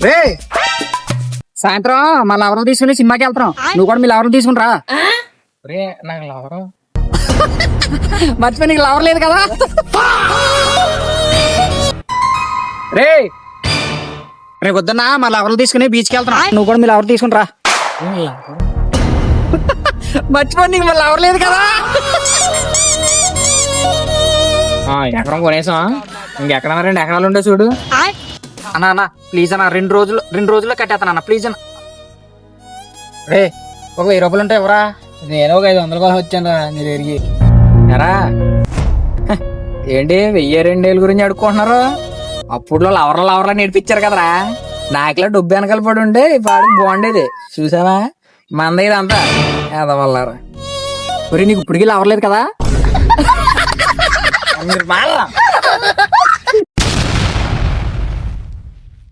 రే సాయంత్రం మా లవర్ తీసుకుని సినిమాకి వెళ్తాం, నువ్వు కూడా మీ లవర్ తీసుకుని రా. రే నాకు లవరు. మర్చిపోయి నీకు లవర్ లేదు కదా. రే రేపు వద్దన్నా మా లవర్ తీసుకుని బీచ్కి వెళ్తాం, నువ్వు కూడా మీ లవర్ తీసుకుని రా. మర్చిపోయి నీకు మా లవర్ లేదు కదా. ఎకరం కొనేసాం, ఇంకెక్కడ 2 ఎకరాలు ఉండే చూడు. అన్నా అన్న ప్లీజ్ అన్న, 2 రోజుల్లో కట్టేస్తాను అన్న, ప్లీజ్ అన్న. రే ఒక 1000 రూపాయలు ఉంటాయి ఎవరా? నేను ఒక 500 కోసం వచ్చాను రా నీ దగ్గరికి. ఎరా ఏంటి 1000-2000 గురించి అడుక్కుంటున్నారు? అప్పుడులో లవర్లా నేర్పించారు కదరా, నాకులా డబ్బు వెనకాల పడి ఉండే ఈ పాడికి బాగుండేది. చూసావా మంద ఇదంతా ఎదవల్లారా. ఒరే నీకు ఇప్పటికీ లవర్ లేదు కదా. మీరు మారా